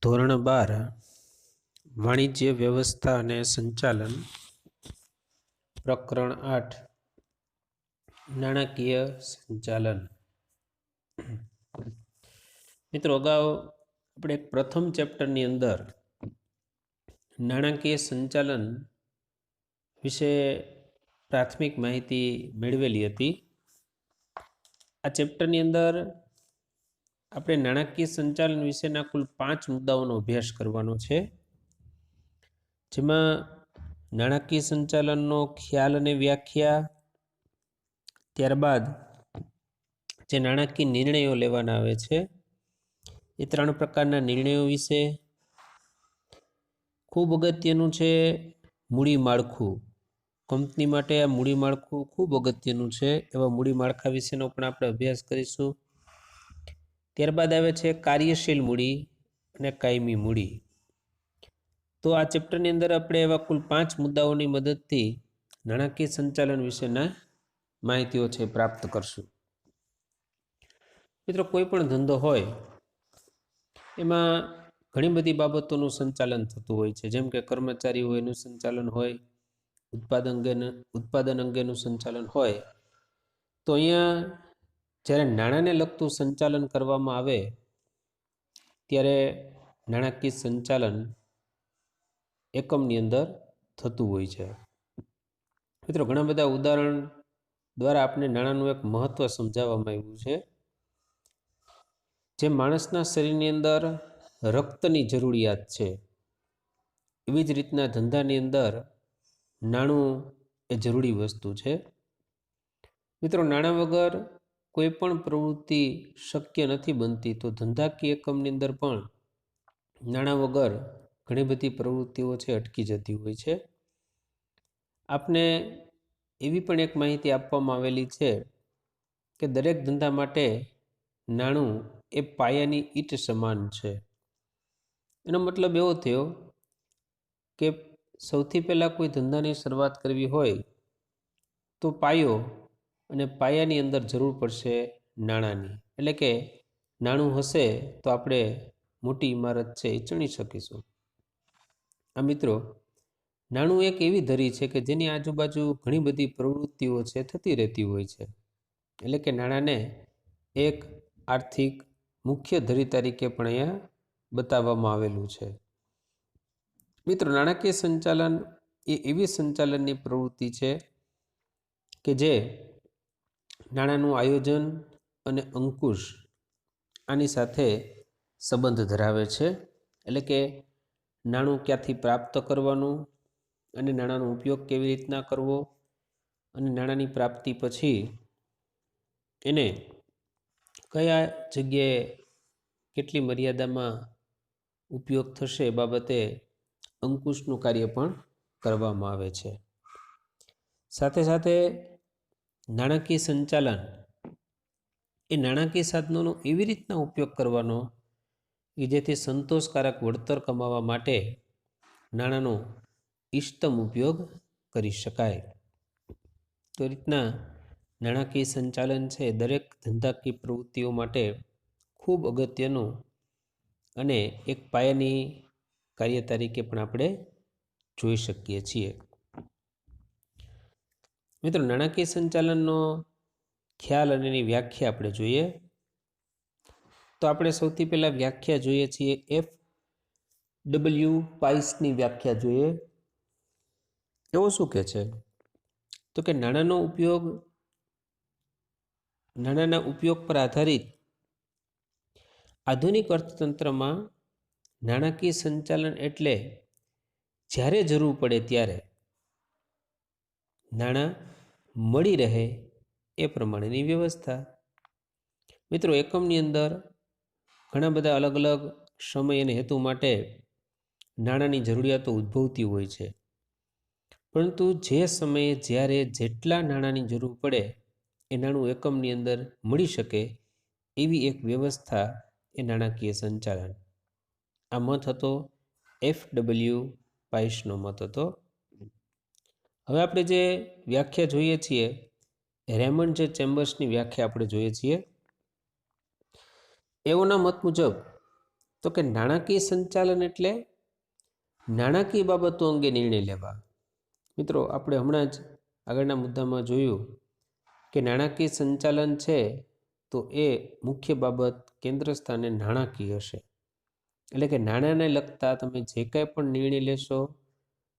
ધોરણ 12 વાણિજ્ય વ્યવસ્થા અને સંચાલન પ્રકરણ 8 નાણાકીય સંચાલન. મિત્રો, અગાઉ આપણે પ્રથમ ચેપ્ટરની અંદર નાણાકીય સંચાલન વિશે પ્રાથમિક માહિતી મેળવેલી હતી. આ ચેપ્ટરની અંદર આપણે નાણાકીય સંચાલન વિશેના કુલ 5 મુદ્દાઓનો અભ્યાસ કરવાનો છે, જેમાં નાણાકીય સંચાલનનો ખ્યાલ અને વ્યાખ્યા, ત્યારબાદ જે નાણાકીય નિર્ણયો લેવાના આવે છે એ 3 પ્રકારના નિર્ણયો વિશે, ખૂબ અગત્યનું છે મૂડી માળખું. કંપની માટે આ મૂડી માળખું ખૂબ અગત્યનું છે, એવા મૂડી માળખા વિશેનો પણ આપણે અભ્યાસ કરીશું. ત્યારબાદ આવે છે કાર્યશીલ મૂડી અને કાયમી મૂડી. તો આ ચેપ્ટરની અંદર આપણે એવા કુલ 5 મુદ્દાઓની મદદથી નાણાકીય સંચાલન વિશેના માહિતીઓ છે પ્રાપ્ત કરશું. મિત્રો, કોઈ પણ ધંધો હોય એમાં ઘણી બધી બાબતોનું સંચાલન થતું હોય છે, જેમ કે કર્મચારી હોય એનું સંચાલન હોય, ઉત્પાદન અંગેનું સંચાલન હોય. તો અહીંયા જ્યારે નાણાંને લગતું સંચાલન કરવામાં આવે ત્યારે નાણાકીય સંચાલન એકમની અંદર થતું હોય છે. મિત્રો, ઘણા બધા ઉદાહરણ દ્વારા આપણે નાણાંનું એક મહત્વ સમજાવવામાં આવ્યું છે. જે માણસના શરીરની અંદર રક્તની જરૂરિયાત છે, એવી જ રીતના ધંધાની અંદર નાણું એ જરૂરી વસ્તુ છે. મિત્રો, નાણાં વગર કોઈ પણ પ્રવૃત્તિ શક્ય નથી બનતી. તો ધંધાકીય એકમની અંદર પણ નાણાં વગર ઘણી બધી પ્રવૃત્તિઓ છે અટકી જતી હોય છે. આપને એવી પણ એક માહિતી આપવામાં આવેલી છે કે દરેક ધંધા માટે નાણું એ પાયાની ઈંટ સમાન છે. એનો મતલબ એવો થયો કે સૌથી પહેલાં કોઈ ધંધાની શરૂઆત કરવી હોય તો પાયો અને પાયાની અંદર જરૂર પડશે નાણાંની. એટલે કે નાણું હશે તો આપણે મોટી ઇમારત છે એ ચણી શકીશું. આ મિત્રો, નાણું એક એવી ધરી છે કે જેની આજુબાજુ ઘણી બધી પ્રવૃત્તિઓ છે થતી રહેતી હોય છે. એટલે કે નાણાંને એક આર્થિક મુખ્ય ધરી તરીકે પણ અહીંયા બતાવવામાં આવેલું છે. મિત્રો, નાણાકીય સંચાલન એ એવી સંચાલનની પ્રવૃત્તિ છે કે જે નાણાંનું આયોજન અને અંકુશ આની સાથે સંબંધ ધરાવે છે. એટલે કે નાણું ક્યાંથી પ્રાપ્ત કરવાનું અને નાણાંનો ઉપયોગ કેવી રીતના કરવો, અને નાણાંની પ્રાપ્તિ પછી એને કયા જગ્યાએ કેટલી મર્યાદામાં ઉપયોગ થશે એ બાબતે અંકુશનું કાર્ય પણ કરવામાં આવે છે. સાથે સાથે નાણાકીય સંચાલન એ નાણાકીય સાધનોનો એવી રીતના ઉપયોગ કરવાનો કે જેથી સંતોષકારક વળતર કમાવા માટે નાણાંનો ઇષ્ટતમ ઉપયોગ કરી શકાય. તો એ રીતના નાણાકીય સંચાલન છે દરેક ધંધાકીય પ્રવૃત્તિઓ માટે ખૂબ અગત્યનું અને એક પાયાની કાર્ય તરીકે પણ આપણે જોઈ શકીએ છીએ. મિત્રો, નાણાકીય સંચાલનનો ખ્યાલ અને એની વ્યાખ્યા આપણે જોઈએ તો આપણે સૌથી પહેલાં વ્યાખ્યા જોઈએ છીએ F.W. પાઇસની વ્યાખ્યા જોઈએ. એવો શું કહે છે? તો કે નાણાંના ઉપયોગ પર આધારિત આધુનિક અર્થતંત્રમાં નાણાકીય સંચાલન એટલે જ્યારે જરૂર પડે ત્યારે નાણાં મળી રહે એ પ્રમાણેની વ્યવસ્થા. મિત્રો, એકમની અંદર ઘણા બધા અલગ અલગ સમય અને હેતુ માટે નાણાંની જરૂરિયાતો ઉદ્ભવતી હોય છે, પરંતુ જે સમયે જ્યારે જેટલા નાણાંની જરૂર પડે એ નાણું એકમની અંદર મળી શકે એવી એક વ્યવસ્થા એ નાણાકીય સંચાલન. આ મત હતો F.W. પાઇસનો મત હતો. હવે આપણે જે વ્યાખ્યા જોઈએ છીએ રેમન્ડ જે ચેમ્બર્સની વ્યાખ્યા આપણે જોઈએ છીએ. એઓના મત મુજબ તો કે નાણાકીય સંચાલન એટલે નાણાકીય બાબતો અંગે નિર્ણય લેવા. મિત્રો, આપણે હમણાં જ આગળના મુદ્દામાં જોયું કે નાણાકીય સંચાલન છે તો એ મુખ્ય બાબત કેન્દ્ર સ્થાને નાણાકીય હશે. એટલે કે નાણાંને લગતા તમે જે કાંઈ પણ નિર્ણય લેશો,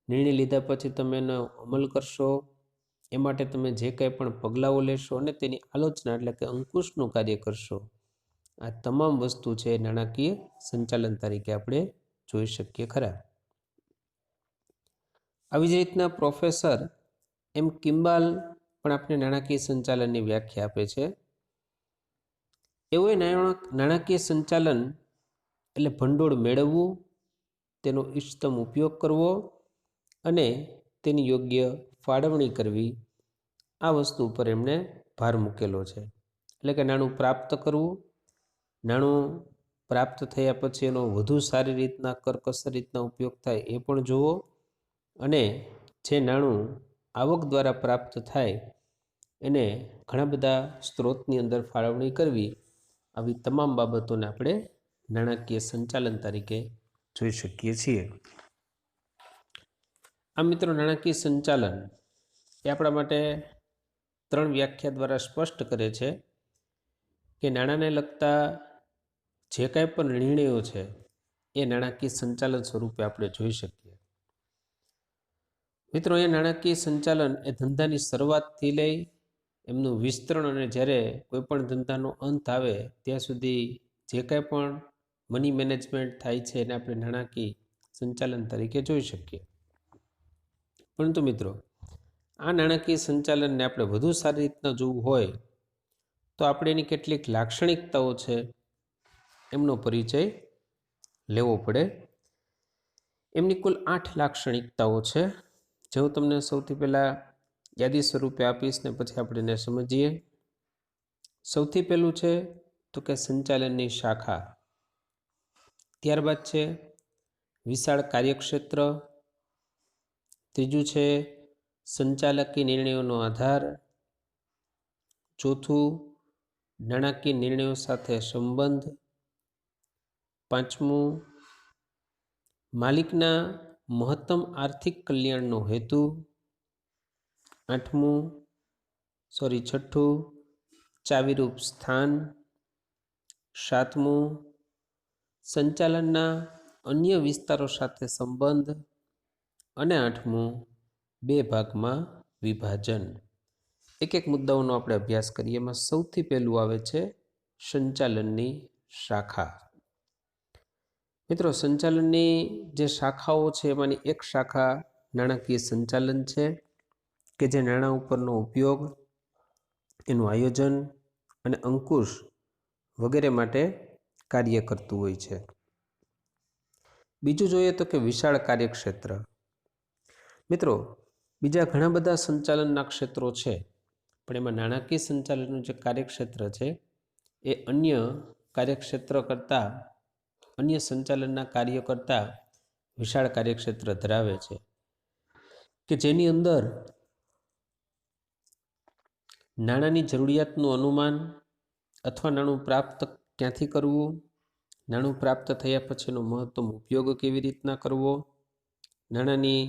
નિર્ણય લીધા પછી તમે એનો અમલ કરશો, એ માટે તમે જે કાંઈ પણ પગલાઓ લેશો અને તેની આલોચના એટલે કે અંકુશનું કાર્ય કરશો, આ તમામ વસ્તુ છે નાણાકીય સંચાલન તરીકે આપણે જોઈ શકીએ ખરા. આવી જ રીતના પ્રોફેસર એમ કિમ્બાલ પણ આપણે નાણાકીય સંચાલનની વ્યાખ્યા આપે છે. એવું નાણાકીય સંચાલન એટલે ભંડોળ મેળવવું, તેનો ઇષ્ટતમ ઉપયોગ કરવો અને તેની યોગ્ય ફાળવણી કરવી, આ વસ્તુ ઉપર એમણે ભાર મૂકેલો છે. એટલે કે નાણું પ્રાપ્ત કરવું, નાણું પ્રાપ્ત થયા પછી એનો વધુ સારી રીતના કરકસર રીતના ઉપયોગ થાય એ પણ જુઓ, અને જે નાણું આવક દ્વારા પ્રાપ્ત થાય એને ઘણા બધા સ્ત્રોતની અંદર ફાળવણી કરવી, આવી તમામ બાબતોને આપણે નાણાકીય સંચાલન તરીકે જોઈ શકીએ છીએ. આ મિત્રો નાણાકીય સંચાલન એ આપણા માટે 3 વ્યાખ્યા દ્વારા સ્પષ્ટ કરે છે કે નાણાંને લગતા જે કાંઈ પણ નિર્ણયો છે એ નાણાકીય સંચાલન સ્વરૂપે આપણે જોઈ શકીએ. મિત્રો, એ નાણાકીય સંચાલન એ ધંધાની શરૂઆતથી લઈ એમનું વિસ્તરણ અને જ્યારે કોઈ પણ ધંધાનો અંત આવે ત્યાં સુધી જે કાંઈ પણ મની મેનેજમેન્ટ થાય છે એને આપણે નાણાકીય સંચાલન તરીકે જોઈ શકીએ. પરંતુ મિત્રો, આ નાણાકીય સંચાલનને આપણે વધુ સારી રીતના જોવું હોય તો આપણે એની કેટલીક લાક્ષણિકતાઓ છે એમનો પરિચય લેવો પડે. એમની કુલ 8 લાક્ષણિકતાઓ છે, જે હું તમને સૌથી પહેલાં યાદી સ્વરૂપે આપીશ ને પછી આપણે એને સમજીએ. સૌથી પહેલું છે તો કે સંચાલનની શાખા. ત્યારબાદ છે વિશાળ કાર્યક્ષેત્ર. ત્રીજું છે સંચાલકીય નિર્ણયોનો આધાર. ચોથું, નાણાકીય નિર્ણયો સાથે સંબંધ. પાંચમું, માલિકના મહત્તમ આર્થિક કલ્યાણનો હેતુ. છઠ્ઠું, ચાવીરૂપ સ્થાન. સાતમું, સંચાલનના અન્ય વિસ્તારો સાથે સંબંધ. અને આઠમું, 2 ભાગમાં વિભાજન. એક મુદ્દાઓનો આપણે અભ્યાસ કરીએ. એમાં સૌથી પહેલું આવે છે સંચાલનની શાખા. મિત્રો, સંચાલનની જે શાખાઓ છે એમાંની એક શાખા નાણાકીય સંચાલન છે કે જે નાણાં ઉપરનો ઉપયોગ, એનું આયોજન અને અંકુશ વગેરે માટે કાર્ય કરતું હોય છે. બીજું જોઈએ તો કે વિશાળ કાર્યક્ષેત્ર. મિત્રો, બીજા ઘણા બધા સંચાલનના ક્ષેત્રો છે, પણ એમાં નાણાકીય સંચાલનનું જે કાર્યક્ષેત્ર છે એ અન્ય કાર્યક્ષેત્ર કરતાં, અન્ય સંચાલનના કાર્ય કરતાં વિશાળ કાર્યક્ષેત્ર ધરાવે છે, કે જેની અંદર નાણાંની જરૂરિયાતનું અનુમાન અથવા નાણું પ્રાપ્ત ક્યાંથી કરવું, નાણું પ્રાપ્ત થયા પછીનો મહત્તમ ઉપયોગ કેવી રીતના કરવો, નાણાંની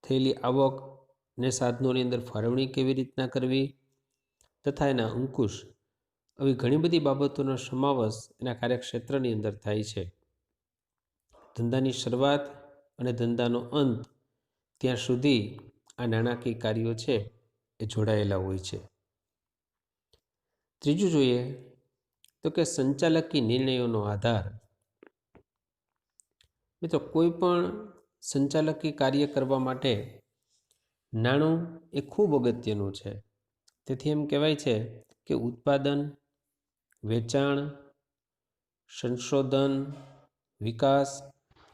થયેલી આવકને સાધનોની અંદર ફાળવણી કેવી રીતના કરવી તથા એના અંકુશ, આવી ઘણી બધી બાબતોનો સમાવેશ એના કાર્યક્ષેત્રની અંદર થાય છે. ધંધાની શરૂઆત અને ધંધાનો અંત ત્યાં સુધી આ નાણાકીય કાર્યો છે એ જોડાયેલા હોય છે. ત્રીજું જોઈએ તો કે સંચાલકીય નિર્ણયોનો આધાર. મિત્રો, કોઈ પણ સંચાલકીય કાર્ય કરવા માટે નાણું એ ખૂબ અગત્યનું છે. તેથી એમ કહેવાય છે કે ઉત્પાદન, વેચાણ, સંશોધન, વિકાસ,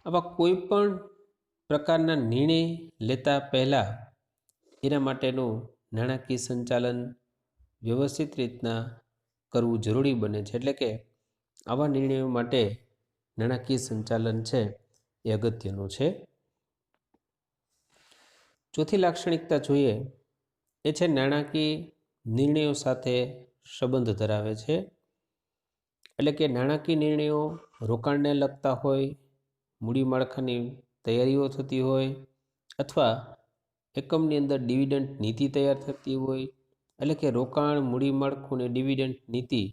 આવા કોઈ પણ પ્રકારના નિર્ણય લેતા પહેલાં એના માટેનું નાણાકીય સંચાલન વ્યવસ્થિત રીતના કરવું જરૂરી બને છે. એટલે કે આવા નિર્ણયો માટે નાણાકીય સંચાલન છે એ અગત્યનું છે. ચોથી લાક્ષણિકતા જોઈએ એ છે નાણાકીય નિર્ણયો સાથે સંબંધ ધરાવે છે. એટલે કે નાણાકીય નિર્ણયો રોકાણને લગતા હોય, મૂડી માળખાની તૈયારીઓ થતી હોય, અથવા એકમની અંદર ડિવિડન્ડ નીતિ તૈયાર થતી હોય, એટલે કે રોકાણ, મૂડી માળખું અને ડિવિડન્ડ નીતિ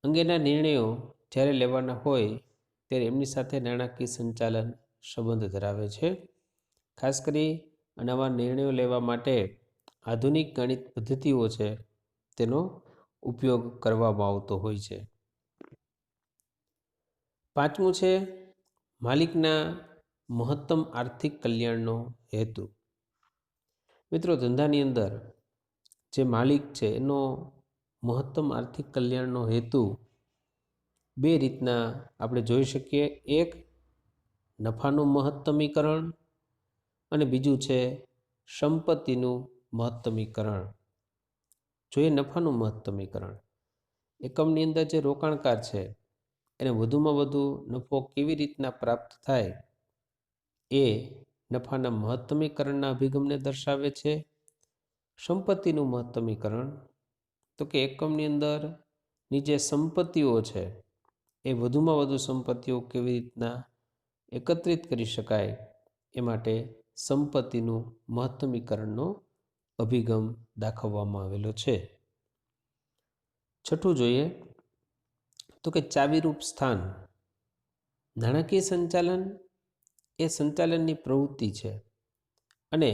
અંગેના નિર્ણયો જ્યારે લેવાના હોય ત્યારે એમની સાથે નાણાકીય સંચાલન સંબંધ ધરાવે છે. ખાસ કરી નવા નિર્ણયો લેવા માટે આધુનિક ગણિત પદ્ધતિઓ છે તેનો ઉપયોગ કરવામાં આવતો હોય છે. પાંચમું છે માલિકના મહત્તમ આર્થિક કલ્યાણનો હેતુ. મિત્રો, ધંધાની અંદર જે માલિક છે એનો મહત્તમ આર્થિક કલ્યાણનો હેતુ બે રીતના આપણે જોઈ શકીએ. એક, નફાનું મહત્તમીકરણ અને બીજું છે સંપત્તિનું મહત્તમીકરણ. જોઈએ નફાનું મહત્તમીકરણ. એકમની અંદર જે રોકાણકાર છે એને વધુમાં વધુ નફો કેવી રીતના પ્રાપ્ત થાય એ નફાના મહત્તમીકરણના અભિગમને દર્શાવે છે. સંપત્તિનું મહત્તમીકરણ તો કે એકમની અંદરની જે સંપત્તિઓ છે એ વધુમાં વધુ સંપત્તિઓ કેવી રીતના એકત્રિત કરી શકાય એ માટે સંપત્તિનું મહત્તમીકરણનો અભિગમ દાખવવામાં આવેલો છે. છઠ્ઠું જોઈએ તો કે ચાવીરૂપ સ્થાન. નાણાકીય સંચાલન એ સંચાલનની પ્રવૃત્તિ છે અને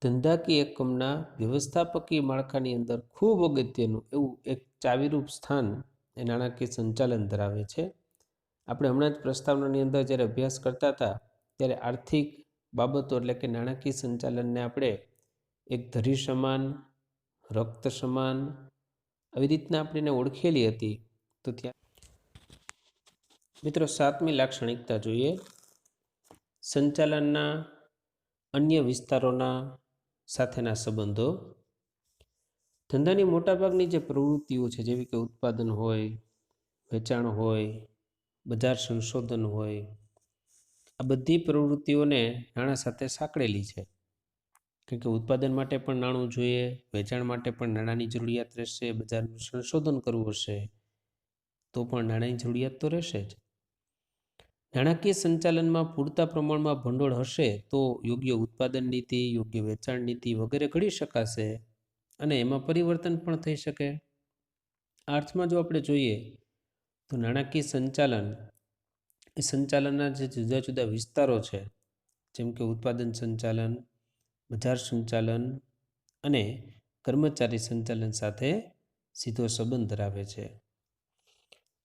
ધંધાકીય એકમના વ્યવસ્થાપકીય માળખાની અંદર ખૂબ અગત્યનું એવું એક ચાવીરૂપ સ્થાન એ નાણાકીય સંચાલન ધરાવે છે. આપણે હમણાં જ પ્રસ્તાવનાની અંદર જ્યારે અભ્યાસ કરતા હતા ત્યારે આર્થિક બાબતો એટલે કે નાણાકીય સંચાલનને આપણે એક ધરી સમાન, રક્ત સમાન આવી રીતના આપણે એને ઓળખેલી હતી. તો ત્યાં મિત્રો, સાતમી લાક્ષણિકતા જોઈએ સંચાલનના અન્ય વિસ્તારોના સાથેના સંબંધો. ધંધાની મોટાભાગની જે પ્રવૃત્તિઓ છે જેવી કે ઉત્પાદન હોય, વેચાણ હોય, બજાર સંશોધન હોય, આ બધી પ્રવૃત્તિઓને નાણાં સાથે સાંકળેલી છે. કારણ કે ઉત્પાદન માટે પણ નાણું જોઈએ, વેચાણ માટે પણ નાણાંની જરૂરિયાત રહેશે, બજારનું સંશોધન કરવું હશે તો પણ નાણાંની જરૂરિયાત તો રહેશે જ. નાણાકીય સંચાલનમાં પૂરતા પ્રમાણમાં ભંડોળ હશે તો યોગ્ય ઉત્પાદન નીતિ, યોગ્ય વેચાણ નીતિ વગેરે ઘડી શકાશે અને એમાં પરિવર્તન પણ થઈ શકે. આ અર્થમાં જો આપણે જોઈએ તો નાણાકીય સંચાલન એ સંચાલનના જે જુદા જુદા વિસ્તારો છે જેમ કે ઉત્પાદન સંચાલન, બજાર સંચાલન અને કર્મચારી સંચાલન સાથે સીધો સંબંધ ધરાવે છે.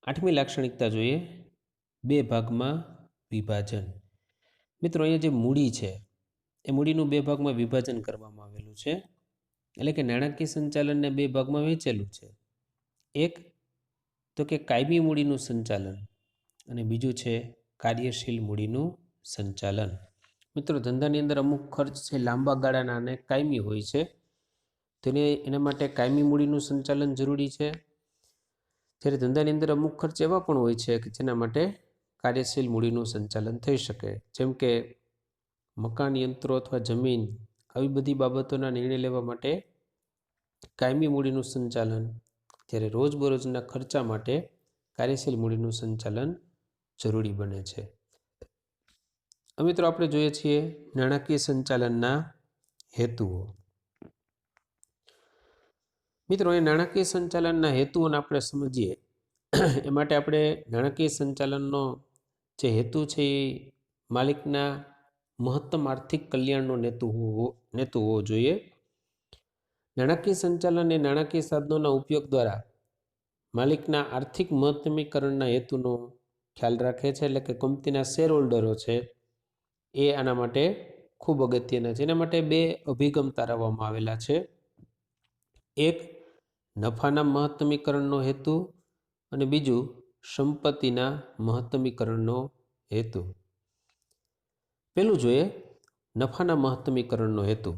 આઠમી લાક્ષણિકતા જોઈએ બે ભાગમાં વિભાજન. મિત્રો, અહીંયા જે મૂડી છે એ મૂડીનું બે ભાગમાં વિભાજન કરવામાં આવેલું છે. એટલે કે નાણાકીય સંચાલનને બે ભાગમાં વહેંચેલું છે. એક તો કે કાયમી મૂડીનું સંચાલન અને બીજું છે કાર્યશીલ મૂડીનું સંચાલન. મિત્રો, ધંધાની અંદર અમુક ખર્ચ છે લાંબા ગાળાના અને કાયમી હોય છે. તેને એના માટે કાયમી મૂડીનું સંચાલન જરૂરી છે. જ્યારે ધંધાની અંદર અમુક ખર્ચ એવા પણ હોય છે કે જેના માટે કાર્યશીલ મૂડીનું સંચાલન થઈ શકે. જેમ કે મકાન, યંત્રો અથવા જમીન આવી બધી બાબતોના નિર્ણય લેવા માટે કાયમી મૂડીનું સંચાલન, જ્યારે રોજબરોજના ખર્ચા માટે કાર્યશીલ મૂડીનું સંચાલન જરૂરી બને છે. મિત્રો, આપણે જોઈએ છીએ નાણાકીય સંચાલનના હેતુઓ. મિત્રો, એ નાણાકીય સંચાલનના હેતુઓને આપણે સમજીએ એ માટે આપણે નાણાકીય સંચાલનનો જે હેતુ છે એ માલિકના મહત્તમ આર્થિક કલ્યાણનો નેતુ હોવો જોઈએ. નાણાકીય સંચાલન એ નાણાકીય સાધનોના ઉપયોગ દ્વારા માલિકના આર્થિક મહત્તમીકરણના હેતુનો ખ્યાલ રાખે છે. એટલે કે કંપનીના શેર હોલ્ડરો છે એ આના માટે ખૂબ અગત્યના છે. એના માટે બે અભિગમ તારવવામાં આવેલા છે. એક, નફાના મહત્તમીકરણનો હેતુ અને બીજું સંપત્તિના મહત્તમીકરણનો હેતુ. પહેલું જોઈએ નફાના મહત્તમીકરણનો હેતુ.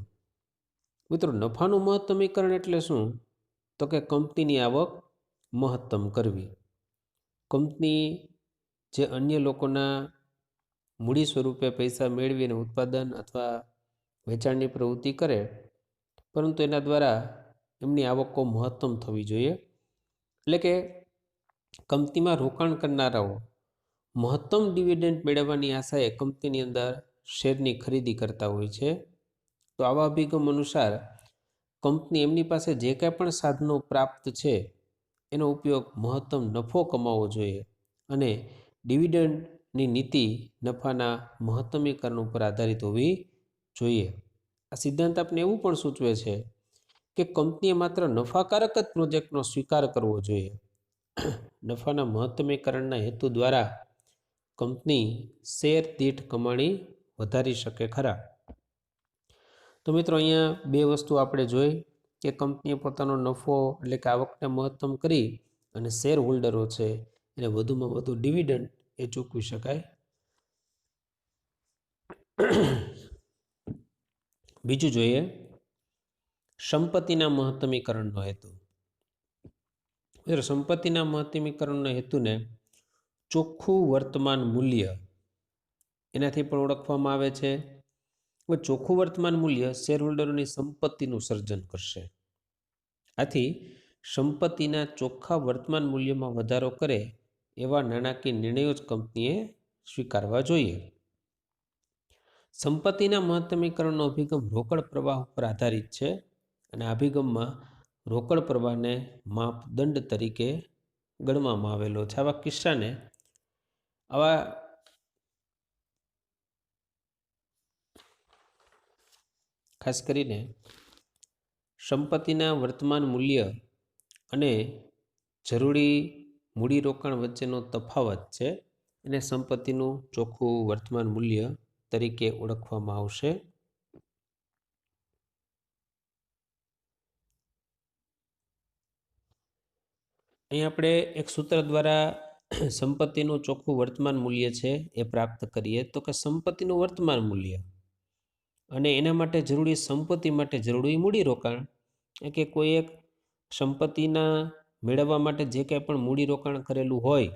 મિત્રો, નફાનું મહત્તમીકરણ એટલે શું? તો કે કંપનીની આવક મહત્તમ કરવી. કંપની જે અન્ય લોકોના મૂડી સ્વરૂપે પૈસા મેળવીને ઉત્પાદન અથવા વેચાણની પ્રવૃત્તિ કરે, પરંતુ એના દ્વારા એમની આવકો મહત્તમ થવી જોઈએ. એટલે કે કંપનીમાં રોકાણ કરનારાઓ મહત્તમ ડિવિડન્ડ મેળવવાની આશાએ કંપનીની અંદર શેરની ખરીદી કરતા હોય છે. તો આવા અભિગમ અનુસાર કંપની એમની પાસે જે કાંઈ પણ સાધનો પ્રાપ્ત છે એનો ઉપયોગ મહત્તમ નફો કમાવવો જોઈએ અને ડિવિડન્ડની નીતિ નફાના મહત્તમીકરણ ઉપર આધારિત હોવી જોઈએ. આ સિદ્ધાંત આપણે એવું પણ સૂચવે છે કે કંપનીએ માત્ર નફાકારક જ પ્રોજેક્ટનો સ્વીકાર કરવો જોઈએ. નફાના મહત્તમીકરણના હેતુ દ્વારા કંપની શેર દીઠ કમાણી વધારી શકે ખરા. તો મિત્રો અહીંયા બે વસ્તુ આપણે જોઈ કે કંપનીએ પોતાનો નફો એટલે કે આવકને મહત્તમ કરી અને શેર હોલ્ડરો છે એને વધુમાં વધુ ડિવિડન્ડ એ ચૂકવી શકાય. બીજું જોઈએ સંપત્તિના મહત્તમીકરણનો હેતુ. સંપત્તિના મહત્તમીકરણના હેતુને ચોખ્ખું વર્તમાન મૂલ્ય એનાથી પણ ઓળખવામાં આવે છે. ચોખ્ખું વર્તમાન મૂલ્ય શેરહોલ્ડરોની સંપત્તિનું સર્જન કરશે. આથી સંપત્તિના ચોખ્ખા વર્તમાન મૂલ્યમાં વધારો કરે એવા નાણાકીય નિર્ણયો જ કંપનીએ સ્વીકારવા જોઈએ. સંપત્તિના મહત્તમીકરણનો અભિગમ રોકડ પ્રવાહ ઉપર આધારિત છે અને આ અભિગમમાં રોકડ પ્રવાહને માપદંડ તરીકે ગણવામાં આવેલો છે. આવા કિસ્સાને ખાસ કરીને સંપત્તિના વર્તમાન મૂલ્ય અને જરૂરી મૂડીરોકાણ વચ્ચેનો તફાવત છે એને સંપત્તિનું ચોખ્ખું વર્તમાન મૂલ્ય તરીકે ઓળખવામાં આવશે. અહીં આપણે એક સૂત્ર દ્વારા સંપત્તિનું ચોખ્ખું વર્તમાન મૂલ્ય છે એ પ્રાપ્ત કરીએ તો કે સંપત્તિનું વર્તમાન મૂલ્ય અને એના માટે જરૂરી સંપત્તિ માટે જરૂરી મૂડીરોકાણ કે કોઈ એક સંપત્તિના મેળવવા માટે જે કંઈ પણ મૂડીરોકાણ કરેલું હોય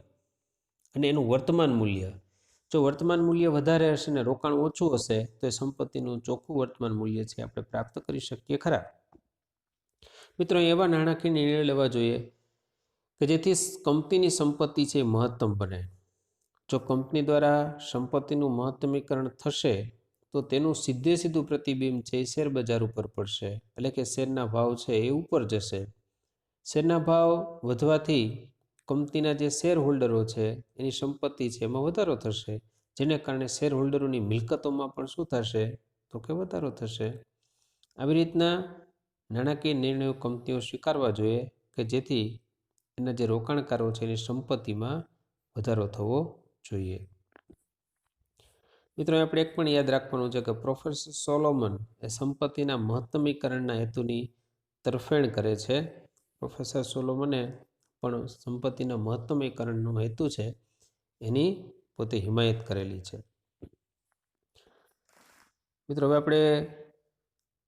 અને એનું વર્તમાન મૂલ્ય, જો વર્તમાન મૂલ્ય વધારે હશે ને રોકાણ ઓછું હશે તો એ સંપત્તિનું ચોખ્ખું વર્તમાન મૂલ્ય છે આપણે પ્રાપ્ત કરી શકીએ ખરા. મિત્રો એવા નાણાકીય નિર્ણયો લેવા જોઈએ કે જેથી કંપનીની સંપત્તિ છે મહત્તમ બને. જો કંપની દ્વારા સંપત્તિનું મહત્તમીકરણ થશે તો તેનું સીધું પ્રતિબિંબ છે એ શેર બજાર ઉપર પડશે, એટલે કે શેરના ભાવ છે એ ઉપર જશે. શેરના ભાવ વધવાથી કંપનીના જે શેર હોલ્ડરો છે એની સંપત્તિ છે એમાં વધારો થશે, જેને કારણે શેર હોલ્ડરોની મિલકતોમાં પણ શું થશે તો કે વધારો થશે. આવી રીતના નાણાકીય નિર્ણયો કંપનીઓ સ્વીકારવા જોઈએ કે જેથી એના જે રોકાણકારો છે એની સંપત્તિમાં વધારો થવો જોઈએ. મિત્રો આપણે એક પણ યાદ રાખવાનું છે કે પ્રોફેસર સોલોમન એ સંપત્તિના મહત્તમીકરણના હેતુની તરફેણ કરે છે. પ્રોફેસર સોલોમને પણ સંપત્તિના મહત્તમીકરણનો હેતુ છે એની પોતે હિમાયત કરેલી છે. મિત્રો હવે આપણે